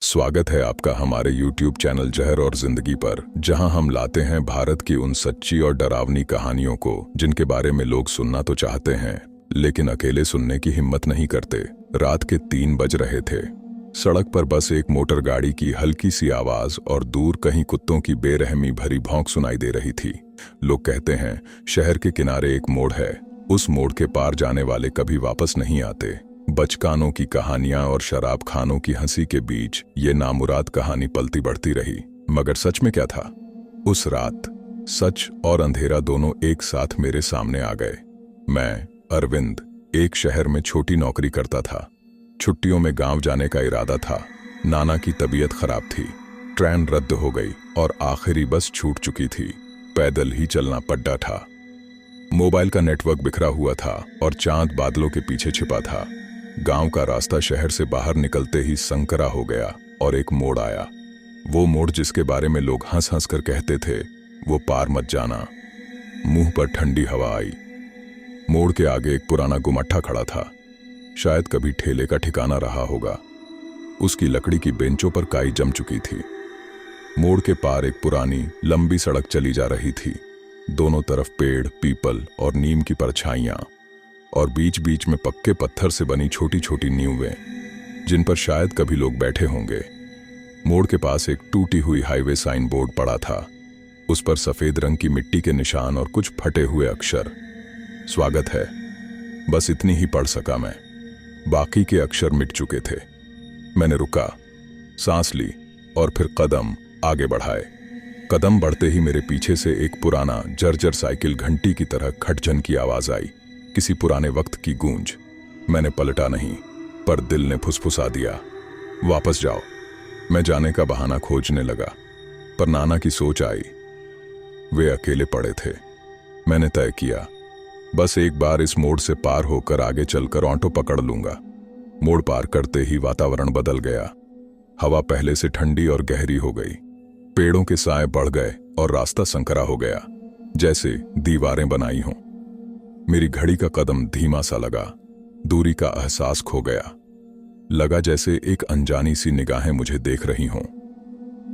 स्वागत है आपका हमारे YouTube चैनल जहर और जिंदगी पर, जहां हम लाते हैं भारत की उन सच्ची और डरावनी कहानियों को जिनके बारे में लोग सुनना तो चाहते हैं लेकिन अकेले सुनने की हिम्मत नहीं करते। रात के 3 बज रहे थे। सड़क पर बस एक मोटर गाड़ी की हल्की सी आवाज और दूर कहीं कुत्तों की बेरहमी भरी भौंक सुनाई दे रही थी। लोग कहते हैं शहर के किनारे एक मोड़ है, उस मोड़ के पार जाने वाले कभी वापस नहीं आते। बचकानों की कहानियां और शराब खानों की हंसी के बीच ये नामुराद कहानी पलती बढ़ती रही। मगर सच में क्या था? उस रात सच और अंधेरा दोनों एक साथ मेरे सामने आ गए। मैं अरविंद एक शहर में छोटी नौकरी करता था। छुट्टियों में गांव जाने का इरादा था। नाना की तबीयत खराब थी, ट्रेन रद्द हो गई और आखिरी बस छूट चुकी थी। पैदल ही चलना पड्डा था। मोबाइल का नेटवर्क बिखरा हुआ था और चांद बादलों के पीछे छिपा था। गांव का रास्ता शहर से बाहर निकलते ही संकरा हो गया और एक मोड़ आया। वो मोड़ जिसके बारे में लोग हंस हंस कर कहते थे, वो पार मत जाना। मुंह पर ठंडी हवा आई। मोड़ के आगे एक पुराना गुमट्ठा खड़ा था। शायद कभी ठेले का ठिकाना रहा होगा। उसकी लकड़ी की बेंचों पर काई जम चुकी थी। मोड़ के पार एक पुरानी लंबी सड़क चली जा रही थी। दोनों तरफ पेड़, पीपल और नीम की परछाइयां, और बीच बीच में पक्के पत्थर से बनी छोटी छोटी नींवें जिन पर शायद कभी लोग बैठे होंगे। मोड़ के पास एक टूटी हुई हाईवे साइन बोर्ड पड़ा था। उस पर सफेद रंग की मिट्टी के निशान और कुछ फटे हुए अक्षर। स्वागत है, बस इतनी ही पढ़ सका मैं। बाकी के अक्षर मिट चुके थे। मैंने रुका, सांस ली और फिर कदम आगे बढ़ाए। कदम बढ़ते ही मेरे पीछे से एक पुराना जर्जर साइकिल घंटी की तरह खटजन की आवाज आई, किसी पुराने वक्त की गूंज। मैंने पलटा नहीं, पर दिल ने फुसफुसा दिया, वापस जाओ। मैं जाने का बहाना खोजने लगा, पर नाना की सोच आई। वे अकेले पड़े थे। मैंने तय किया, बस एक बार इस मोड़ से पार होकर आगे चलकर ऑटो पकड़ लूंगा। मोड़ पार करते ही वातावरण बदल गया। हवा पहले से ठंडी और गहरी हो गई। पेड़ों के साए बढ़ गए और रास्ता संकरा हो गया, जैसे दीवारें बनाई हों। मेरी घड़ी का कदम धीमा सा लगा। दूरी का एहसास खो गया। लगा जैसे एक अनजानी सी निगाहें मुझे देख रही हों।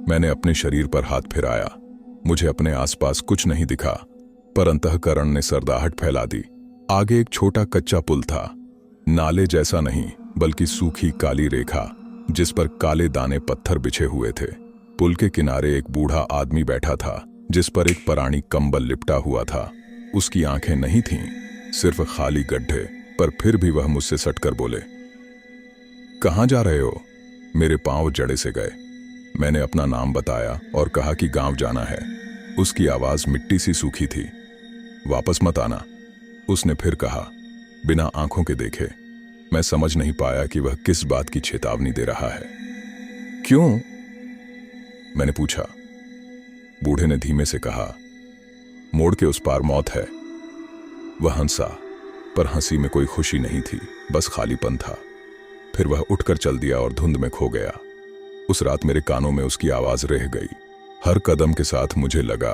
मैंने अपने शरीर पर हाथ फिराया। मुझे अपने आसपास कुछ नहीं दिखा, पर अंतःकरण ने सरदाहट फैला दी। आगे एक छोटा कच्चा पुल था। नाले जैसा नहीं, बल्कि सूखी काली रेखा जिस पर काले दाने पत्थर बिछे हुए थे। पुल के किनारे एक बूढ़ा आदमी बैठा था, जिस पर एक परानी कंबल लिपटा हुआ था। उसकी आंखें नहीं थीं, सिर्फ खाली गड्ढे, पर फिर भी वह मुझसे सटकर बोले, कहां जा रहे हो? मेरे पांव जड़े से गए। मैंने अपना नाम बताया और कहा कि गांव जाना है। उसकी आवाज मिट्टी सी सूखी थी। वापस मत आना, उसने फिर कहा, बिना आंखों के देखे। मैं समझ नहीं पाया कि वह किस बात की चेतावनी दे रहा है। क्यों? मैंने पूछा। बूढ़े ने धीमे से कहा, मोड़ के उस पार मौत है। वह हंसा, पर हंसी में कोई खुशी नहीं थी, बस खालीपन था। फिर वह उठकर चल दिया और धुंध में खो गया। उस रात मेरे कानों में उसकी आवाज रह गई। हर कदम के साथ मुझे लगा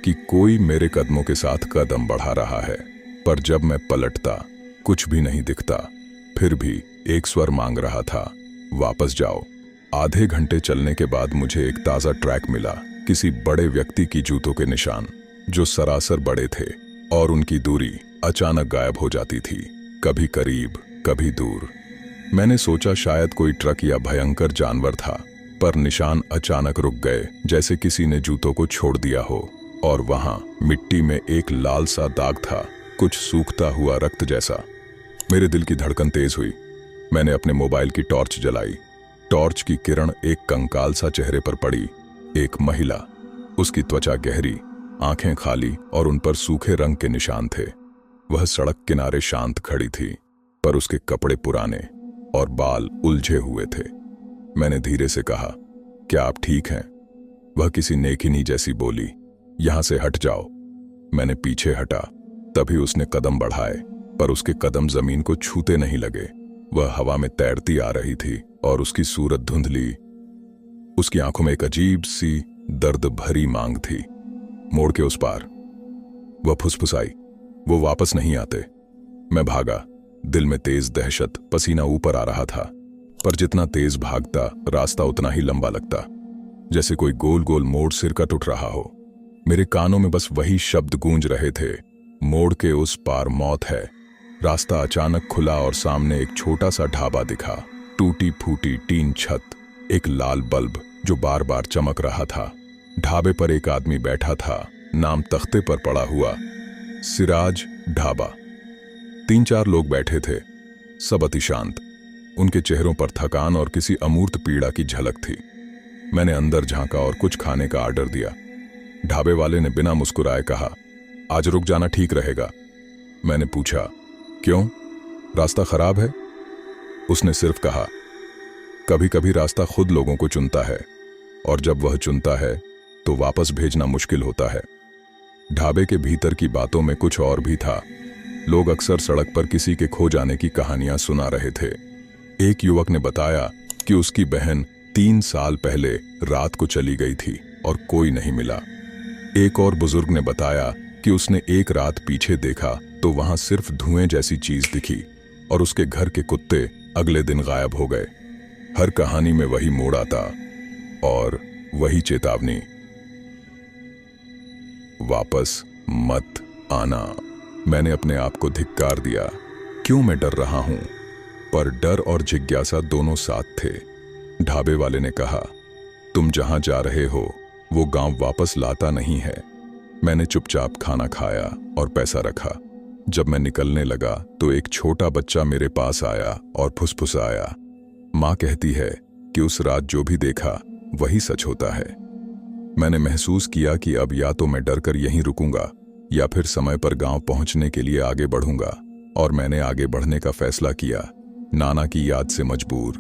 कि कोई मेरे कदमों के साथ कदम बढ़ा रहा है, पर जब मैं पलटता कुछ भी नहीं दिखता। फिर भी एक स्वर मांग रहा था, वापस जाओ। आधे घंटे चलने के बाद मुझे एक ताजा ट्रैक मिला, किसी बड़े व्यक्ति की जूतों के निशान, जो सरासर बड़े थे, और उनकी दूरी अचानक गायब हो जाती थी, कभी करीब कभी दूर। मैंने सोचा शायद कोई ट्रक या भयंकर जानवर था, पर निशान अचानक रुक गए, जैसे किसी ने जूतों को छोड़ दिया हो। और वहां मिट्टी में एक लाल सा दाग था, कुछ सूखता हुआ रक्त जैसा। मेरे दिल की धड़कन तेज हुई। मैंने अपने मोबाइल की टॉर्च जलाई। टॉर्च की किरण एक कंकाल सा चेहरे पर पड़ी। एक महिला, उसकी त्वचा गहरी, आंखें खाली और उन पर सूखे रंग के निशान थे। वह सड़क किनारे शांत खड़ी थी, पर उसके कपड़े पुराने और बाल उलझे हुए थे। मैंने धीरे से कहा, क्या आप ठीक हैं? वह किसी नेकिनी जैसी बोली, यहां से हट जाओ। मैंने पीछे हटा, तभी उसने कदम बढ़ाए, पर उसके कदम जमीन को छूते नहीं लगे। वह हवा में तैरती आ रही थी और उसकी सूरत धुंधली। उसकी आंखों में एक अजीब सी दर्द भरी मांग थी। मोड़ के उस पार। वह फुसफुसाई, वो वापस नहीं आते। मैं भागा, दिल में तेज दहशत, पसीना ऊपर आ रहा था। पर जितना तेज भागता रास्ता उतना ही लंबा लगता, जैसे कोई गोल गोल मोड़ सिरकत उठ रहा हो। मेरे कानों में बस वही शब्द गूंज रहे थे, मोड़ के उस पार मौत है। रास्ता अचानक खुला और सामने एक छोटा सा ढाबा दिखा। टूटी फूटी टीन छत, एक लाल बल्ब जो बार बार चमक रहा था। ढाबे पर एक आदमी बैठा था, नाम तख्ते पर पड़ा हुआ, सिराज ढाबा। 3-4 लोग बैठे थे, सब अति शांत। उनके चेहरों पर थकान और किसी अमूर्त पीड़ा की झलक थी। मैंने अंदर झांका और कुछ खाने का ऑर्डर दिया। ढाबे वाले ने बिना मुस्कुराए कहा, आज रुक जाना ठीक रहेगा। मैंने पूछा, क्यों, रास्ता खराब है? उसने सिर्फ कहा, कभी कभी रास्ता खुद लोगों को चुनता है, और जब वह चुनता है तो वापस भेजना मुश्किल होता है। ढाबे के भीतर की बातों में कुछ और भी था। लोग अक्सर सड़क पर किसी के खो जाने की कहानियां सुना रहे थे। एक युवक ने बताया कि उसकी बहन 3 साल पहले रात को चली गई थी और कोई नहीं मिला। एक और बुजुर्ग ने बताया कि उसने एक रात पीछे देखा तो वहां सिर्फ धुएं जैसी चीज दिखी और उसके घर के कुत्ते अगले दिन गायब हो गए। हर कहानी में वही मोड़ आता और वही चेतावनी, वापस मत आना। मैंने अपने आप को धिक्कार दिया। क्यों मैं डर रहा हूं? पर डर और जिज्ञासा दोनों साथ थे। ढाबे वाले ने कहा, तुम जहां जा रहे हो वो गांव वापस लाता नहीं है। मैंने चुपचाप खाना खाया और पैसा रखा। जब मैं निकलने लगा तो एक छोटा बच्चा मेरे पास आया और फुसफुसाया, माँ कहती है कि उस रात जो भी देखा वही सच होता है। मैंने महसूस किया कि अब या तो मैं डरकर यहीं रुकूंगा या फिर समय पर गांव पहुंचने के लिए आगे बढ़ूंगा, और मैंने आगे बढ़ने का फैसला किया, नाना की याद से मजबूर।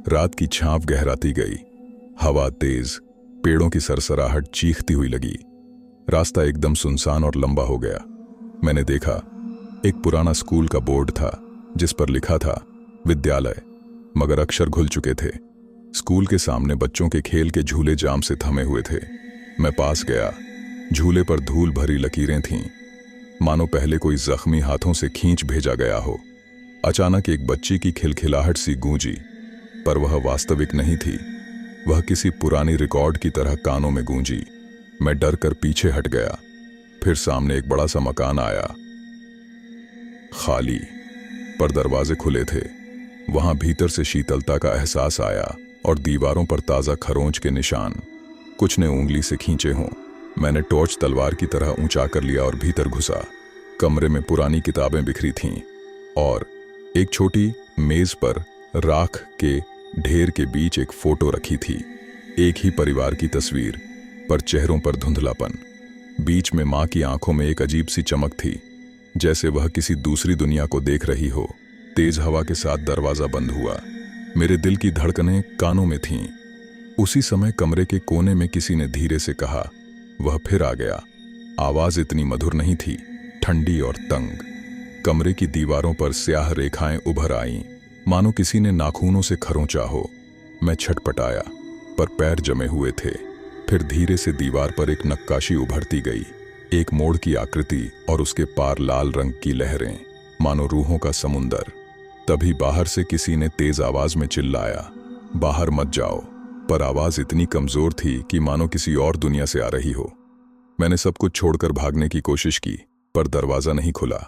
रात की छांव गहराती गई, हवा तेज, पेड़ों की सरसराहट चीखती हुई लगी। रास्ता एकदम सुनसान और लंबा हो गया। मैंने देखा एक पुराना स्कूल का बोर्ड था जिस पर लिखा था विद्यालय, मगर अक्षर घुल चुके थे। स्कूल के सामने बच्चों के खेल के झूले जाम से थमे हुए थे। मैं पास गया। झूले पर धूल भरी लकीरें थीं, मानो पहले कोई जख्मी हाथों से खींच भेजा गया हो। अचानक एक बच्ची की खिलखिलाहट सी गूंजी, पर वह वास्तविक नहीं थी। वह किसी पुरानी रिकॉर्ड की तरह कानों में गूंजी। मैं डर कर पीछे हट गया। फिर सामने एक बड़ा सा मकान आया, खाली, पर दरवाजे खुले थे। वहां भीतर से शीतलता का एहसास आया और दीवारों पर ताजा खरोंच के निशान, कुछ ने उंगली से खींचे हों। मैंने टॉर्च तलवार की तरह ऊंचा कर लिया और भीतर घुसा। कमरे में पुरानी किताबें बिखरी थीं और एक छोटी मेज पर राख के ढेर के बीच एक फोटो रखी थी। एक ही परिवार की तस्वीर, पर चेहरों पर धुंधलापन। बीच में मां की आंखों में एक अजीब सी चमक थी, जैसे वह किसी दूसरी दुनिया को देख रही हो। तेज हवा के साथ दरवाजा बंद हुआ। मेरे दिल की धड़कनें कानों में थीं। उसी समय कमरे के कोने में किसी ने धीरे से कहा, वह फिर आ गया। आवाज इतनी मधुर नहीं थी, ठंडी और तंग। कमरे की दीवारों पर स्याह रेखाएं उभर आईं, मानो किसी ने नाखूनों से खरोंचा हो। मैं छटपटाया, पर पैर जमे हुए थे। फिर धीरे से दीवार पर एक नक्काशी उभरती गई, एक मोड़ की आकृति और उसके पार लाल रंग की लहरें, मानो रूहों का समुंदर। तभी बाहर से किसी ने तेज आवाज में चिल्लाया, बाहर मत जाओ। पर आवाज इतनी कमजोर थी कि मानो किसी और दुनिया से आ रही हो। मैंने सब कुछ छोड़कर भागने की कोशिश की, पर दरवाजा नहीं खुला।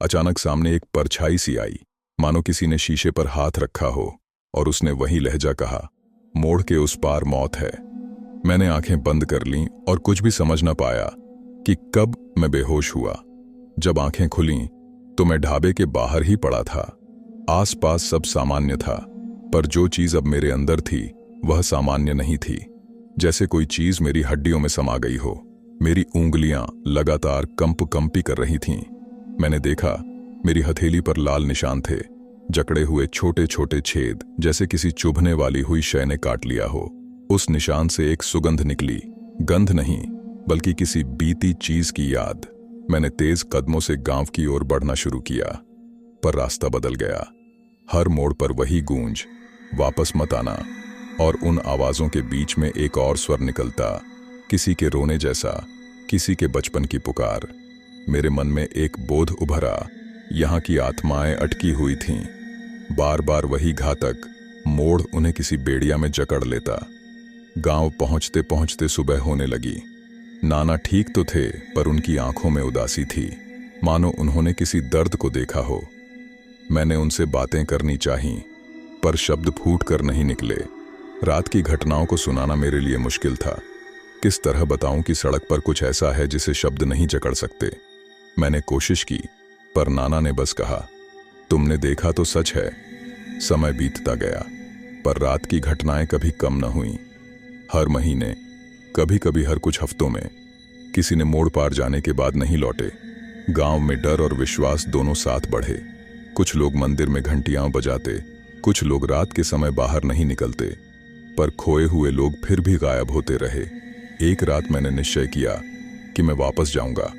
अचानक सामने एक परछाई सी आई, मानो किसी ने शीशे पर हाथ रखा हो, और उसने वही लहजा कहा, मोड़ के उस पार मौत है। मैंने आंखें बंद कर लीं और कुछ भी समझ न पाया कि कब मैं बेहोश हुआ। जब आंखें खुलीं तो मैं ढाबे के बाहर ही पड़ा था। आसपास सब सामान्य था, पर जो चीज अब मेरे अंदर थी वह सामान्य नहीं थी। जैसे कोई चीज मेरी हड्डियों में समा गई हो। मेरी उंगलियां लगातार कंपी कर रही थीं। मैंने देखा मेरी हथेली पर लाल निशान थे, जकड़े हुए छोटे छोटे छेद, जैसे किसी चुभने वाली हुई शय ने काट लिया हो। उस निशान से एक सुगंध निकली, गंध नहीं बल्कि किसी बीती चीज की याद। मैंने तेज कदमों से गांव की ओर बढ़ना शुरू किया, पर रास्ता बदल गया। हर मोड़ पर वही गूंज, वापस मत आना, और उन आवाजों के बीच में एक और स्वर निकलता, किसी के रोने जैसा, किसी के बचपन की पुकार। मेरे मन में एक बोध उभरा, यहाँ की आत्माएं अटकी हुई थीं, बार बार वही घातक, मोड़ उन्हें किसी बेड़िया में जकड़ लेता। गांव पहुंचते पहुंचते सुबह होने लगी। नाना ठीक तो थे, पर उनकी आंखों में उदासी थी, मानो उन्होंने किसी दर्द को देखा हो। मैंने उनसे बातें करनी चाहीं, पर शब्द फूट कर नहीं निकले। रात की घटनाओं को सुनाना मेरे लिए मुश्किल था। किस तरह बताऊं कि सड़क पर कुछ ऐसा है जिसे शब्द नहीं जकड़ सकते। मैंने कोशिश की, पर नाना ने बस कहा, तुमने देखा तो सच है। समय बीतता गया, पर रात की घटनाएं कभी कम न हुईं। हर महीने, कभी कभी हर कुछ हफ्तों में किसी ने मोड़ पार जाने के बाद नहीं लौटे। गांव में डर और विश्वास दोनों साथ बढ़े। कुछ लोग मंदिर में घंटियां बजाते, कुछ लोग रात के समय बाहर नहीं निकलते, पर खोए हुए लोग फिर भी गायब होते रहे। एक रात मैंने निश्चय किया कि मैं वापस जाऊंगा,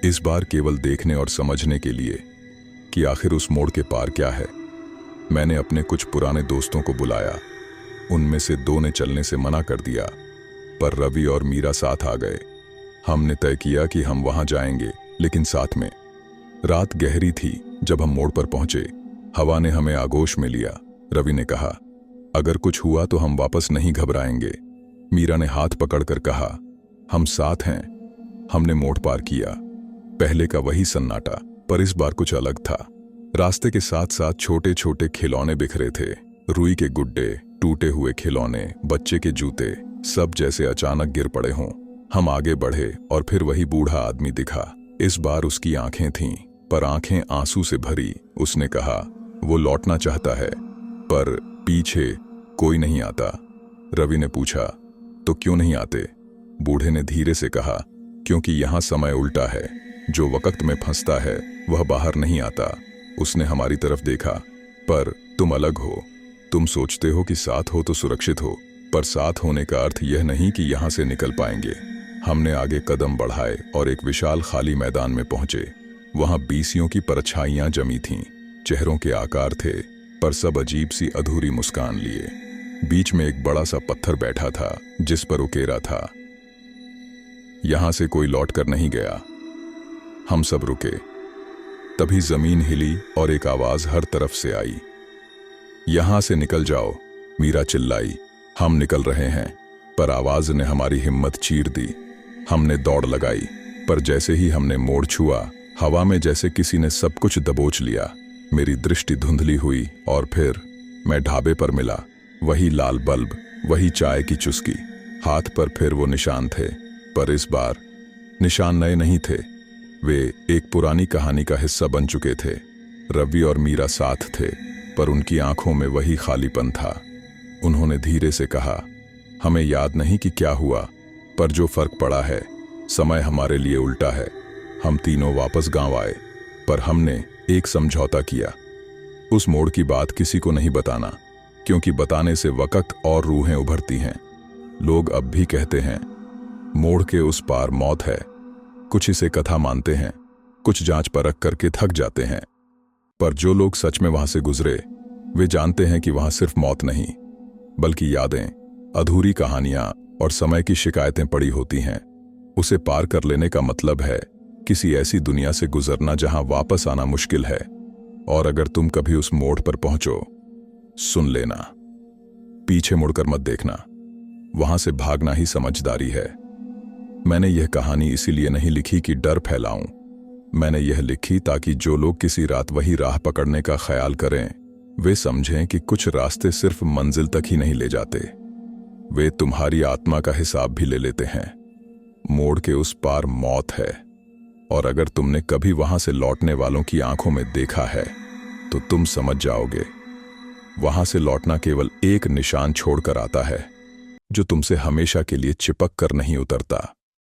इस बार केवल देखने और समझने के लिए कि आखिर उस मोड़ के पार क्या है। मैंने अपने कुछ पुराने दोस्तों को बुलाया। उनमें से 2 ने चलने से मना कर दिया, पर रवि और मीरा साथ आ गए। हमने तय किया कि हम वहां जाएंगे, लेकिन साथ में। रात गहरी थी जब हम मोड़ पर पहुंचे। हवा ने हमें आगोश में लिया। रवि ने कहा, अगर कुछ हुआ तो हम वापस नहीं घबराएंगे। मीरा ने हाथ पकड़कर कहा, हम साथ हैं। हमने मोड़ पार किया। पहले का वही सन्नाटा, पर इस बार कुछ अलग था। रास्ते के साथ साथ छोटे छोटे खिलौने बिखरे थे। रुई के गुड्डे, टूटे हुए खिलौने, बच्चे के जूते, सब जैसे अचानक गिर पड़े हों। हम आगे बढ़े और फिर वही बूढ़ा आदमी दिखा। इस बार उसकी आंखें थीं, पर आंखें आंसू से भरी। उसने कहा, वो लौटना चाहता है, पर पीछे कोई नहीं आता। रवि ने पूछा, तो क्यों नहीं आते? बूढ़े ने धीरे से कहा, क्योंकि यहां समय उल्टा है। जो वक्त में फंसता है वह बाहर नहीं आता। उसने हमारी तरफ देखा, पर तुम अलग हो। तुम सोचते हो कि साथ हो तो सुरक्षित हो, पर साथ होने का अर्थ यह नहीं कि यहां से निकल पाएंगे। हमने आगे कदम बढ़ाए और एक विशाल खाली मैदान में पहुंचे। वहां बीसियों की परछाइयां जमी थीं। चेहरों के आकार थे, पर सब अजीब सी अधूरी मुस्कान लिए। बीच में एक बड़ा सा पत्थर बैठा था, जिस पर उकेरा था, यहां से कोई लौट कर नहीं गया। हम सब रुके। तभी जमीन हिली और एक आवाज हर तरफ से आई, यहां से निकल जाओ। मीरा चिल्लाई, हम निकल रहे हैं, पर आवाज ने हमारी हिम्मत चीर दी। हमने दौड़ लगाई, पर जैसे ही हमने मोड़ छुआ, हवा में जैसे किसी ने सब कुछ दबोच लिया। मेरी दृष्टि धुंधली हुई और फिर मैं ढाबे पर मिला। वही लाल बल्ब, वही चाय की चुस्की। हाथ पर फिर वो निशान थे, पर इस बार निशान नए नहीं थे। वे एक पुरानी कहानी का हिस्सा बन चुके थे। रवि और मीरा साथ थे, पर उनकी आंखों में वही खालीपन था। उन्होंने धीरे से कहा, हमें याद नहीं कि क्या हुआ, पर जो फर्क पड़ा है, समय हमारे लिए उल्टा है। हम तीनों वापस गांव आए, पर हमने एक समझौता किया। उस मोड़ की बात किसी को नहीं बताना, क्योंकि बताने से वक्त और रूहें उभरती हैं। लोग अब भी कहते हैं, मोड़ के उस पार मौत है। कुछ इसे कथा मानते हैं, कुछ जांच परख करके थक जाते हैं, पर जो लोग सच में वहां से गुजरे, वे जानते हैं कि वहां सिर्फ मौत नहीं, बल्कि यादें, अधूरी कहानियां और समय की शिकायतें पड़ी होती हैं। उसे पार कर लेने का मतलब है किसी ऐसी दुनिया से गुजरना जहां वापस आना मुश्किल है। और अगर तुम कभी उस मोड़ पर पहुंचो, सुन लेना, पीछे मुड़कर मत देखना। वहां से भागना ही समझदारी है। मैंने यह कहानी इसीलिए नहीं लिखी कि डर फैलाऊं। मैंने यह लिखी ताकि जो लोग किसी रात वही राह पकड़ने का ख्याल करें, वे समझें कि कुछ रास्ते सिर्फ मंजिल तक ही नहीं ले जाते, वे तुम्हारी आत्मा का हिसाब भी ले लेते हैं। मोड़ के उस पार मौत है, और अगर तुमने कभी वहां से लौटने वालों की आंखों में देखा है, तो तुम समझ जाओगे, वहां से लौटना केवल एक निशान छोड़कर आता है, जो तुमसे हमेशा के लिए चिपक कर नहीं उतरता।